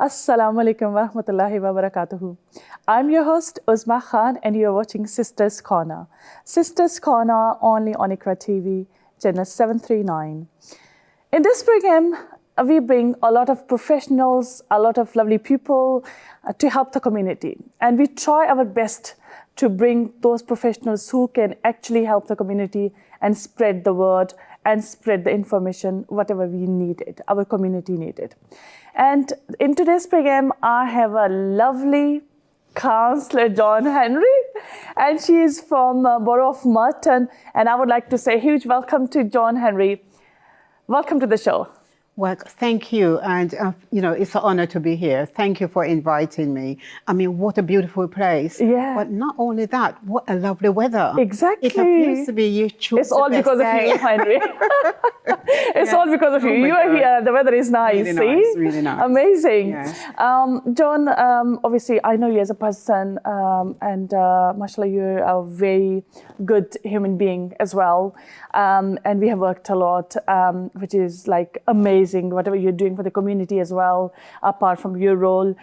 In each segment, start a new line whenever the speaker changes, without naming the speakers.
Assalamu alaikum wa rahmatullahi wa barakatuhu. I'm your host Uzma Khan and you're watching Sisters Corner. Sisters Corner only on IQRA TV, channel 739. In this program, we bring a lot of professionals, a lot of lovely people to help the community. And we try our best to bring those professionals who can actually help the community and spread the word and spread the information, whatever we needed, our community needed. And in today's program, I have a lovely Councillor Joan Henry, and she is from Borough of Merton. And I would like to say a huge welcome to Joan Henry. Welcome to the show.
Well, thank you. And, it's an honor to be here. Thank you for inviting me. I mean, what a beautiful place.
Yeah.
But not only that, what a lovely weather.
Exactly.
It appears to be you choose
It's all because of you, Henry. It's all because of you. You are here. The weather is nice.
Really
see?
nice, really nice.
Amazing.
Yeah.
Joan, obviously, I know you as a person, and mashallah, you're a very good human being as well. And we have worked a lot, which is like amazing. Whatever you're doing for the community as well, apart from your role.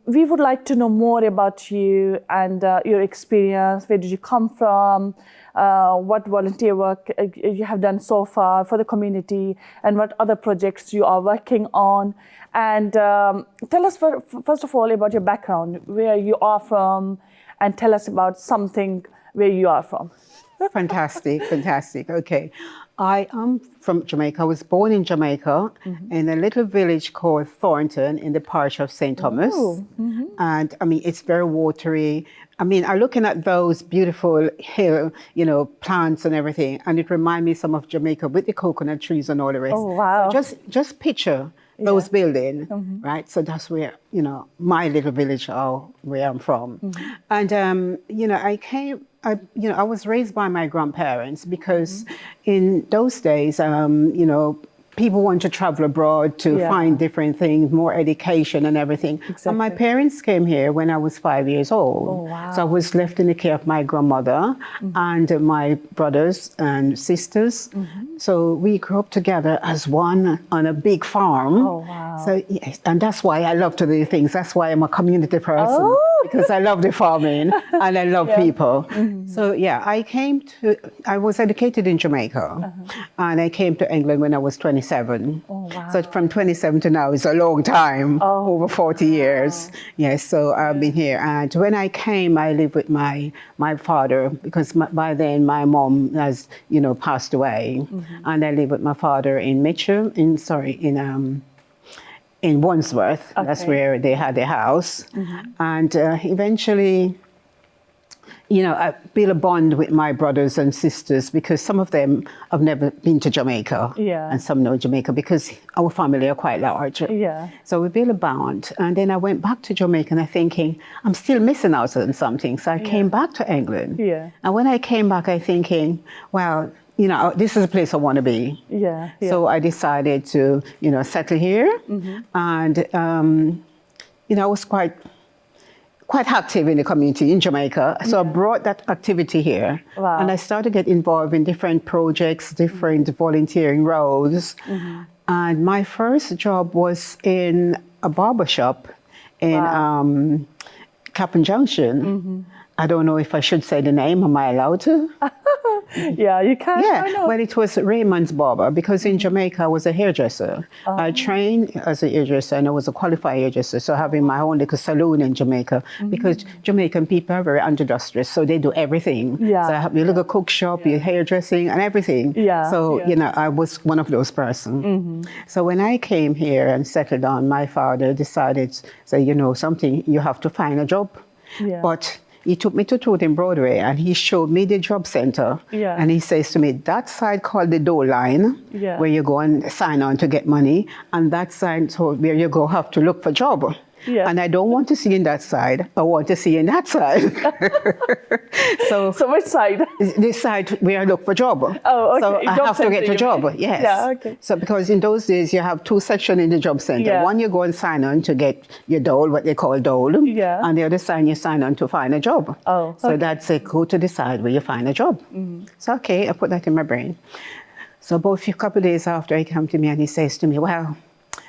We would like to know more about you and your experience. Where did you come from? What volunteer work you have done so far for the community, and what other projects you are working on. And tell us, first of all, about your background, where you are from, and tell us about something where you are from.
Fantastic, fantastic. Okay. I am from Jamaica. I was born in Jamaica in a little village called Thornton in the parish of St. Thomas. And I mean, it's very watery. I mean, I'm looking at those beautiful hill, plants and everything. And it reminds me some of Jamaica with the coconut trees and all the rest.
Oh, wow.
So just picture those buildings, right? So that's where, my little village, where I'm from. And, I was raised by my grandparents because in those days, people want to travel abroad to find different things, more education and everything.
Exactly.
And my parents came here when I was 5 years old.
Oh, wow.
So I was left in the care of my grandmother and my brothers and sisters. So we grew up together as one on a big farm.
Oh, wow.
So yes, and that's why I love to do things. That's why I'm a community person.
Oh.
Because I love the farming and I love people. So yeah, I was educated in Jamaica and I came to England when I was 27.
Oh, wow.
So from 27 to now is a long time, over 40 years. Yes, so I've been here. And when I came, I lived with my father because by then my mom has, passed away. And I lived with my father in Mitchell, in Wandsworth. Okay. That's where they had their house. And eventually, I built a bond with my brothers and sisters because some of them have never been to Jamaica.
Yeah.
And some know Jamaica because our family are quite large.
Yeah.
So we built a bond. And then I went back to Jamaica and I'm thinking, I'm still missing out on something. So I came back to England. Yeah. And when I came back, I'm thinking, well, this is a place I want to be.
Yeah.
So I decided to, settle here. And, I was quite active in the community in Jamaica. So I brought that activity here.
Wow.
And I started to get involved in different projects, different volunteering roles. And my first job was in a barber shop in Clapham Junction. I don't know if I should say the name. Am I allowed to?
Yeah, you can.
Yeah, well, it was Raymond's Barber because in Jamaica I was a hairdresser. I trained as a hairdresser and I was a qualified hairdresser. So having my own little salon in Jamaica because Jamaican people are very industrious, so they do everything. Yeah. So I have your little cook shop, your hairdressing and everything. Yeah. So, I was one of those persons. So when I came here and settled down, my father decided, something, you have to find a job. Yeah. But he took me to Tooting Broadway and he showed me the job center. Yeah. And he says to me, that side called the door line, where you go and sign on to get money. And that side, so where you go have to look for job. Yeah. And I don't want to see in that side. I want to see in that side. So
which side?
This side where I look for job.
Oh, okay.
So I have to get a job. Yes.
Yeah, okay.
So because in those days you have two sections in the job center. Yeah. One you go and sign on to get your dole, what they call dole. Yeah. And the other side you sign on to find a job. Oh. Okay. So that's it. Go to the side where you find a job. So okay, I put that in my brain. So about a couple of days after he came to me and he says to me, well,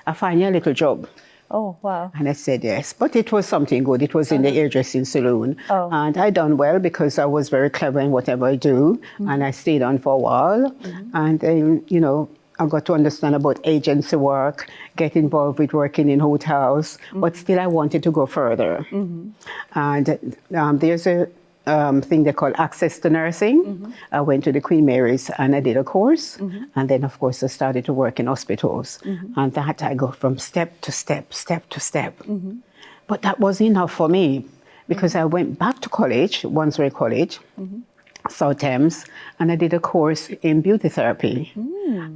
I find you a little job.
Oh, wow.
And I said yes, but it was something good. It was in the hairdressing saloon.
Oh.
And I done well because I was very clever in whatever I do. And I stayed on for a while. And then, you know, I got to understand about agency work, get involved with working in hotels, but still I wanted to go further. And there's a thing they call access to nursing. I went to the Queen Mary's and I did a course. And then, of course, I started to work in hospitals. And that I go from step to step, step to step. But that wasn't enough for me because I went back to college, Wandsworth College, South Thames, and I did a course in beauty therapy.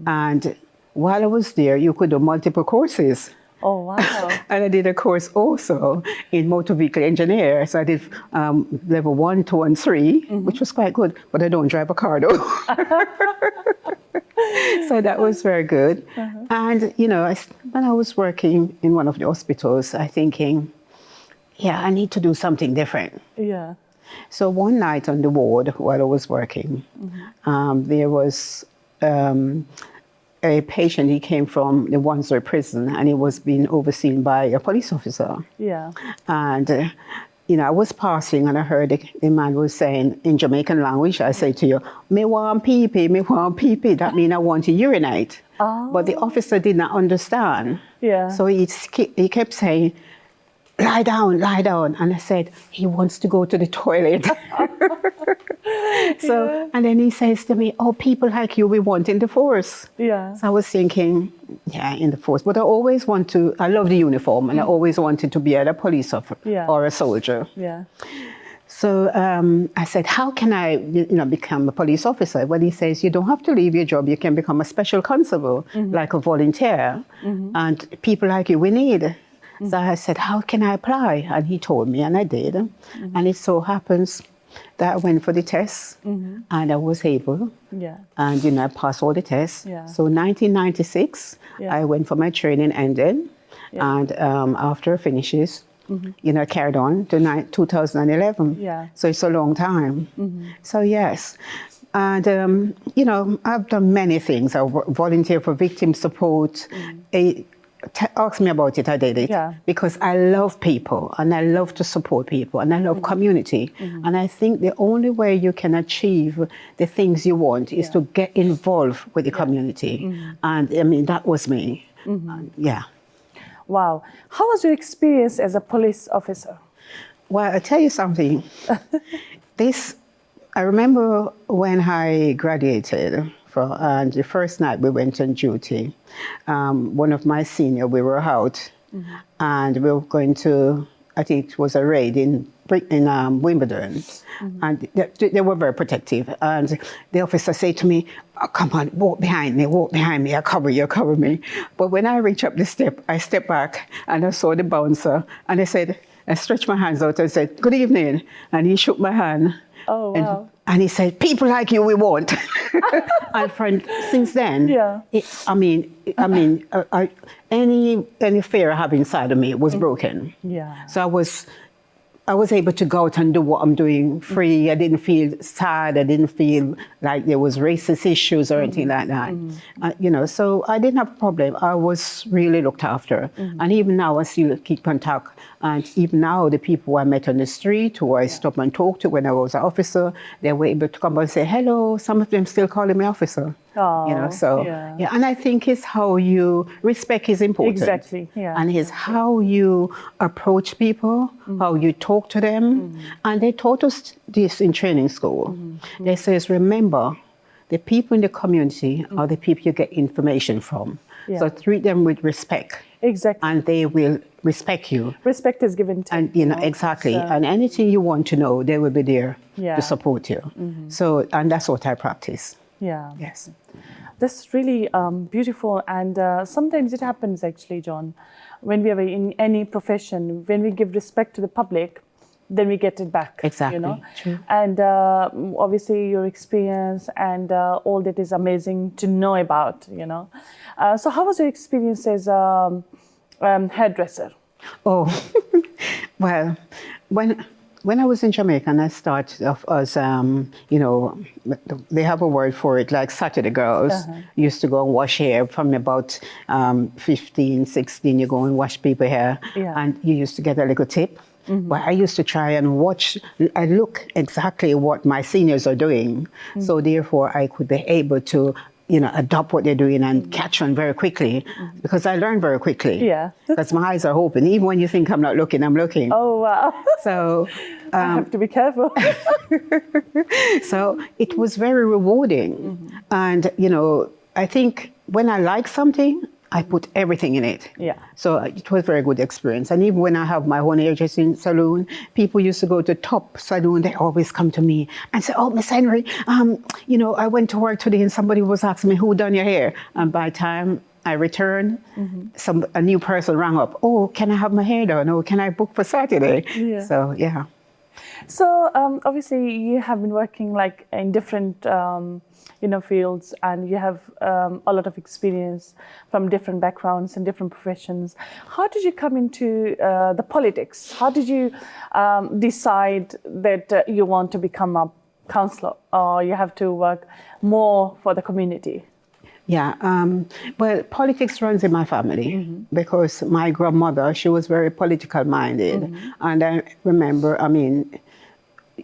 And while I was there, you could do multiple courses.
Oh, wow.
And I did a course also in motor vehicle engineer. So I did level 1, 2, and 3, which was quite good, but I don't drive a car though. So that was very good. And, you know, when I was working in one of the hospitals, I thinking, yeah, I need to do something different.
Yeah.
So one night on the ward while I was working, there was a patient. He came from the Wandsworth prison and he was being overseen by a police officer.
Yeah.
And, you know, I was passing and I heard the man was saying in Jamaican language, I say to you, me want pee-pee, me want pee-pee. That means I want to urinate.
Oh.
But the officer did not understand.
Yeah.
So he kept saying, lie down, lie down. And I said, he wants to go to the toilet. So, and then he says to me, oh, people like you, we want in the force.
Yeah.
So I was thinking, yeah, in the force. But I always want to, I love the uniform and I always wanted to be either a police officer or a soldier.
Yeah.
So I said, how can I, you know, become a police officer? Well, he says, you don't have to leave your job. You can become a special constable, like a volunteer. And people like you, we need. So I said, how can I apply? And he told me, and I did. And it so happens that I went for the tests, and I was able.
Yeah.
And, you know, I passed all the tests.
Yeah.
So 1996, I went for my training ended.
Yeah.
And after it finishes, you know, I carried on to 2011.
Yeah.
So it's a long time. So, yes. And, you know, I've done many things. I volunteer for victim support. Ask me about it, I did it.
Yeah.
Because I love people and I love to support people and I love community. And I think the only way you can achieve the things you want is to get involved with the community. And I mean, that was me. Yeah.
Wow. How was your experience as a police officer?
Well, I'll tell you something. I remember when I graduated, and the first night we went on duty, one of my seniors, we were out, and we were going to, I think it was a raid in Wimbledon, and they were very protective. And the officer said to me, oh, come on, walk behind me, I'll cover you, cover me. But when I reached up the step, I stepped back and I saw the bouncer, and I stretched my hands out and said, good evening. And he shook my hand.
Oh, wow.
And he said, people like you we want. And since then, any fear I have inside of me was broken.
Yeah.
So I was able to go out and do what I'm doing free. I didn't feel sad. I didn't feel like there was racist issues or anything like that. You know, so I didn't have a problem. I was really looked after. And even now I still keep contact. And even now the people I met on the street who I stopped and talked to when I was an officer, they were able to come and say hello. Some of them still calling me officer.
Oh,
you know, so yeah. And I think it's how you respect is important.
Exactly. Yeah.
And it's how you approach people, how you talk to them. And they taught us this in training school. They says, remember, the people in the community are the people you get information from.
Yeah.
So treat them with respect.
Exactly.
And they will respect you.
Respect is given to
And, you know, exactly. So, and anything you want to know, they will be there to support you. So, and that's what I practice.
Yeah.
Yes.
That's really beautiful. And sometimes it happens actually, John, when we are in any profession, when we give respect to the public, then we get it back.
Exactly.
You know?
True.
And obviously your experience and all that is amazing to know about, you know. So how was your experience as a hairdresser?
Oh, well, when when I was in Jamaica and I started off as, you know, they have a word for it, like Saturday girls used to go and wash hair from about 15, 16, you go and wash people's hair and you used to get a little tip. But I used to try and watch, I look exactly what my seniors are doing. So therefore I could be able to, you know, adopt what they're doing and catch on very quickly because I learn very quickly.
Yeah.
Because my eyes are open. Even when you think I'm not looking, I'm looking.
Oh, wow.
So
I have to be careful.
so it was very rewarding. And, you know, I think when I like something, I put everything in it.
Yeah.
So it was a very good experience. And even when I have my own hairdressing salon, people used to go to top salon. They always come to me and say, "Oh, Miss Henry, you know, I went to work today and somebody was asking me who done your hair." And by the time I returned, a new person rang up. "Oh, can I have my hair done? Oh, can I book for Saturday?"
Yeah.
So yeah.
So obviously you have been working like in different you know, fields, and you have a lot of experience from different backgrounds and different professions. How did you come into the politics? How did you decide that you want to become a councillor, or you have to work more for the community?
Yeah, well, politics runs in my family because my grandmother, she was very political minded. And I remember, I mean,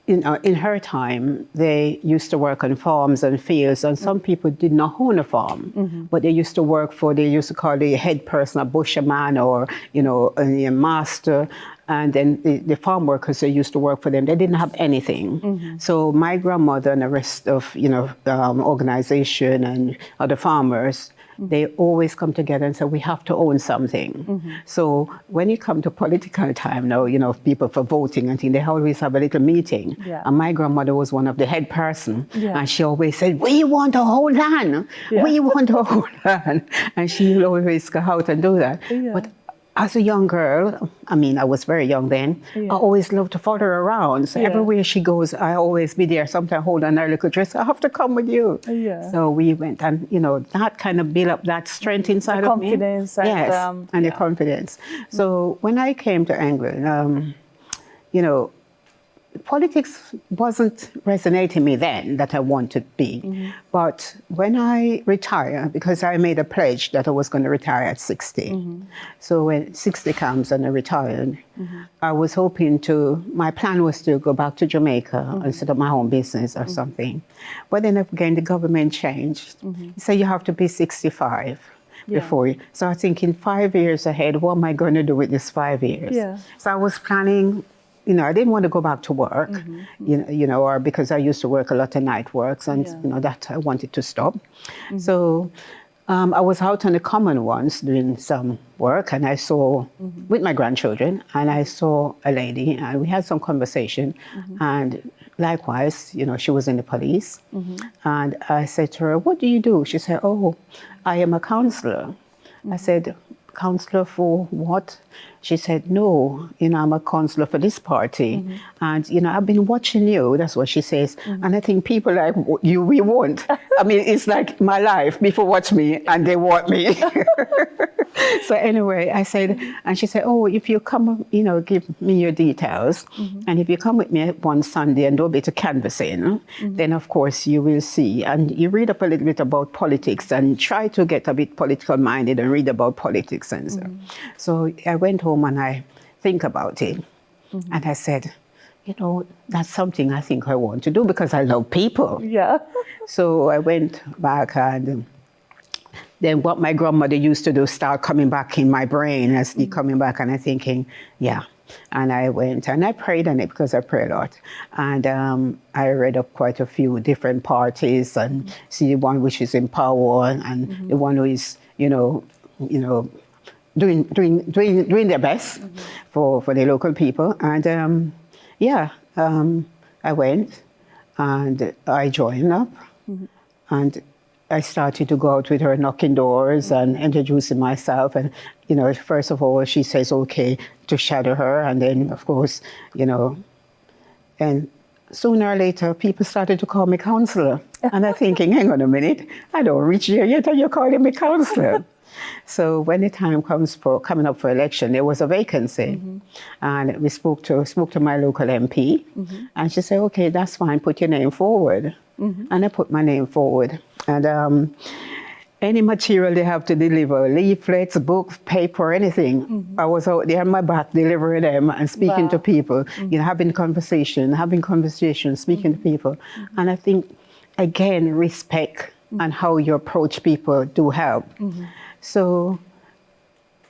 in her time, they used to work on farms and fields, and some people did not own a farm, but they used to work for, they used to call the head person a busherman or, you know, a master. And then the farm workers, they used to work for them. They didn't have anything. So my grandmother and the rest of, you know, organization and other farmers, they always come together and say, we have to own something. So when you come to political time now, you know, people for voting and things, they always have a little meeting.
Yeah.
And my grandmother was one of the head person.
Yeah.
And she always said, we want a whole land.
Yeah.
We want a whole land. And she would always go out and do that.
Yeah.
But as a young girl, I mean, I was very young then, I always loved to follow her around. So everywhere she goes, I always be there, sometimes hold on her little dress, I have to come with you. So we went, and, you know, that kind of built up that strength inside of me.
Confidence. And,
yes, and the confidence. So when I came to England, you know, politics wasn't resonating me then that I wanted to be. But when I retired, because I made a pledge that I was going to retire at 60. So when 60 comes and I retired, I was hoping to, my plan was to go back to Jamaica and set up my own business or something. But then again, the government changed. So you have to be 65 before you. So I was thinking 5 years ahead, what am I going to do with this 5 years? So I was planning, you know, I didn't want to go back to work, you know, or because I used to work a lot of night works, and you know that I wanted to stop. So I was out on the common once doing some work, and I saw with my grandchildren, and I saw a lady, and we had some conversation, and likewise, you know, she was in the police, and I said to her, "What do you do?" She said, "Oh, I am a councillor." I said, "Councillor for what?" She said, "No, you know, I'm a councillor for this party. And, you know, I've been watching you." That's what she says. And I think people like you, we want. I mean, it's like my life. People watch me and they want me. So anyway, I said, and she said, "Oh, if you come, you know, give me your details. And if you come with me one Sunday and do a bit of canvassing, then of course you will see. And you read up a little bit about politics and try to get a bit political minded and read about politics." And so. So I went home and I think about it. And I said, you know, that's something I think I want to do because I love people. So I went back, and then what my grandmother used to do start coming back in my brain as the coming back, and I'm thinking, yeah. And I went and I prayed on it because I pray a lot. And I read up quite a few different parties and see the one which is in power and the one who is, you know, doing their best for the local people. And I went and I joined up and I started to go out with her, knocking doors and introducing myself. And, you know, first of all, she says, okay, to shadow her. And then, of course, you know, and sooner or later, people started to call me councillor. And I'm thinking, hang on a minute, I don't reach here yet, and you're calling me councillor. So when the time comes for coming up for election, there was a vacancy, and we spoke to my local MP, and she said, "Okay, that's fine. Put your name forward." And I put my name forward, and any material they have to deliver, leaflets, books, paper, anything, I was out there on my back delivering them and speaking to people, you know, having conversations, speaking to people, and I think again respect and how you approach people do help. So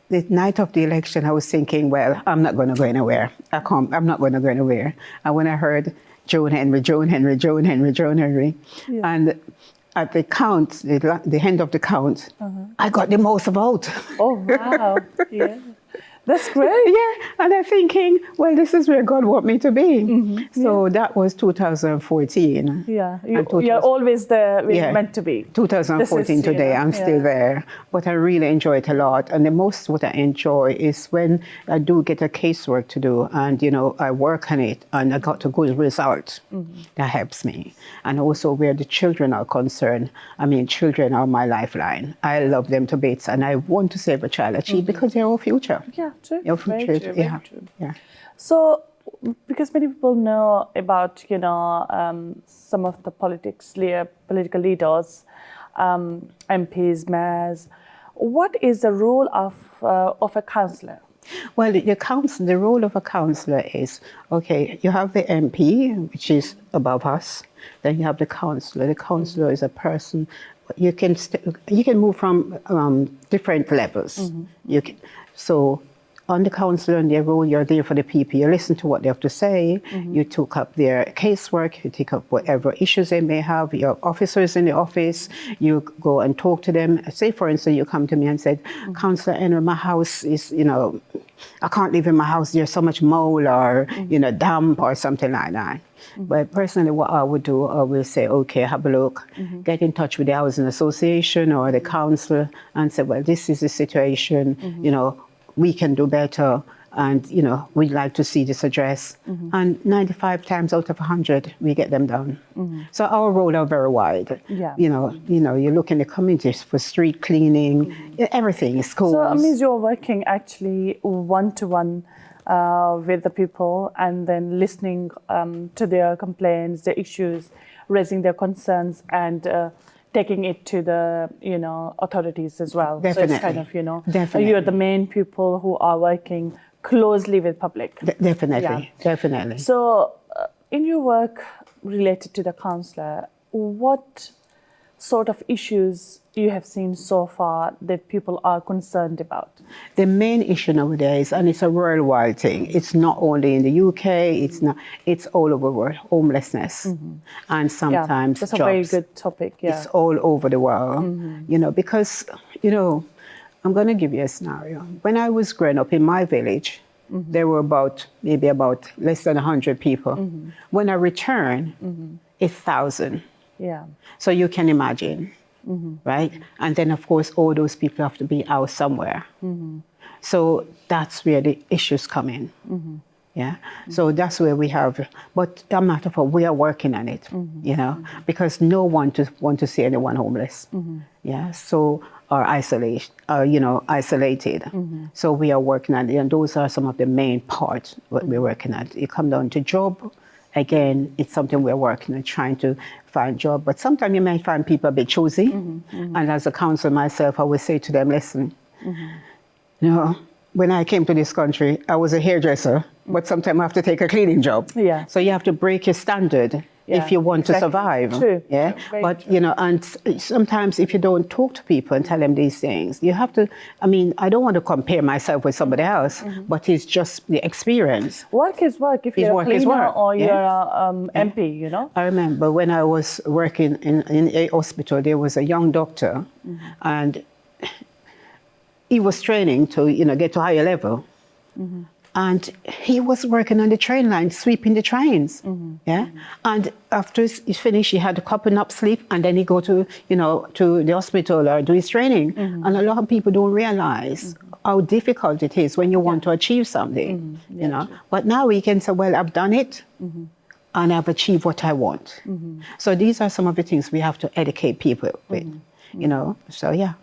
the night of the election, I was thinking, well, I'm not going to go anywhere. I'm not going to go anywhere. And when I heard Joan Henry, and at the count, the end of the count, I got the most vote.
Oh, wow. Yeah. That's great.
Yeah, and I'm thinking, well, this is where God wants me to be. So that was 2014.
Yeah, you're always there where you're meant to be.
2014 today, I'm still there. But I really enjoy it a lot. And the most what I enjoy is when I do get a casework to do and, you know, I work on it and I got a good result. That helps me. And also where the children are concerned, I mean, children are my lifeline. I love them to bits and I want to save a child achieve because they're our future.
Yeah, true.
Your
Very
future,
true,
yeah.
very true.
Yeah.
So, because many people know about, you know, some of the political leaders, MPs, mayors, what is the role of a councillor?
Well, the role of a councillor is, okay, you have the MP, which is above us. Then you have the councillor. The councillor is a person. You can move from different levels. So on the councillor and their role, you're there for the people. You listen to what they have to say. You took up their casework. You take up whatever issues they may have. Your officers in the office, you go and talk to them. Say, for instance, you come to me and said, Councillor Henry, my house is, you know, I can't live in my house. There's so much mold or, you know, damp or something like that. But personally, what I would do, I will say, okay, have a look, get in touch with the housing association or the council and say, well, this is the situation, you know, we can do better and, you know, we'd like to see this addressed. And 95 times out of 100, we get them done. So our roles are very wide.
Yeah.
You know, you look in the communities for street cleaning, everything, schools.
So it means you're working actually one-to-one with the people and then listening to their complaints, their issues, raising their concerns and taking it to the, you know, authorities as well.
Definitely.
So it's kind of, you know,
Definitely.
you're the main people who are working closely with public.
Definitely, definitely.
So in your work related to the councillor, what sort of issues you have seen so far that people are concerned about?
The main issue nowadays, and it's a worldwide thing, it's not only in the UK, it's all over the world, homelessness. And sometimes
that's
jobs.
a very good topic,
It's all over the world, you know, because, you know, I'm going to give you a scenario. When I was growing up in my village, there were maybe about less than 100 people. When I return, it's 1,000.
Yeah.
So you can imagine, right? And then, of course, all those people have to be out somewhere. So that's where the issues come in. Yeah. So that's where we have, but a matter of fact, we are working on it, you know, because no one want to see anyone homeless. Yeah. So, or isolated. So we are working on it. And those are some of the main parts what we're working at. You come down to job. Again, it's something we're working on, trying to find job. But sometimes you might find people a bit choosy. And as a councillor myself, I would say to them, listen, you know, when I came to this country, I was a hairdresser, but sometimes I have to take a cleaning job. Yeah. So you have to break your standard if you want to survive.
True.
Yeah. But, you know, and sometimes if you don't talk to people and tell them these things, you have to, I mean, I don't want to compare myself with somebody else, but it's just the experience.
Work is work if you're a cleaner or you're a MP, you know? I
remember when I was working in a hospital, there was a young doctor and he was training to, you know, get to higher level. And he was working on the train line, sweeping the trains. Yeah. And after he finished, he had a couple nap sleep, and then he go to, you know, to the hospital or do his training. And a lot of people don't realize how difficult it is when you want to achieve something, you know. But now we can say, well, I've done it. and I've achieved what I want. So these are some of the things we have to educate people with, you know, so yeah.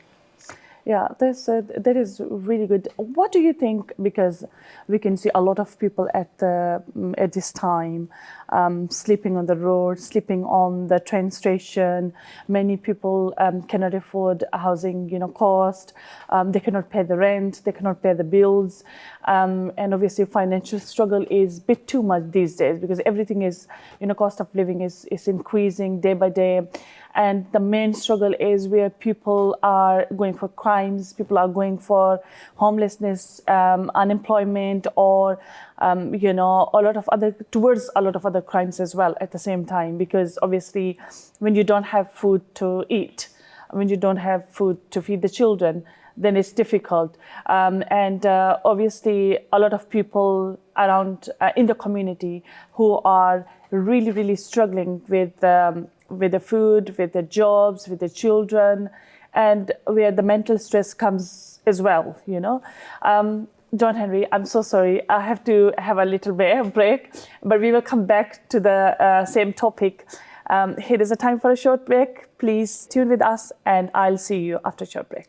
Yeah, that is really good. What do you think? Because we can see a lot of people at this time sleeping on the road, sleeping on the train station. Many people cannot afford housing, you know, cost. They cannot pay the rent. They cannot pay the bills, and obviously financial struggle is a bit too much these days because everything is, you know, cost of living is increasing day by day. And the main struggle is where people are going for crimes, people are going for homelessness, unemployment, or you know, towards a lot of other crimes as well at the same time. Because obviously, when you don't have food to eat, when you don't have food to feed the children, then it's difficult. And obviously, a lot of people around in the community who are really, really struggling with the food, with the jobs, with the children, and where the mental stress comes as well, you know. Joan Henry, I'm so sorry. I have to have a little break, but we will come back to the same topic. Here is a time for a short break. Please tune with us, and I'll see you after a short break.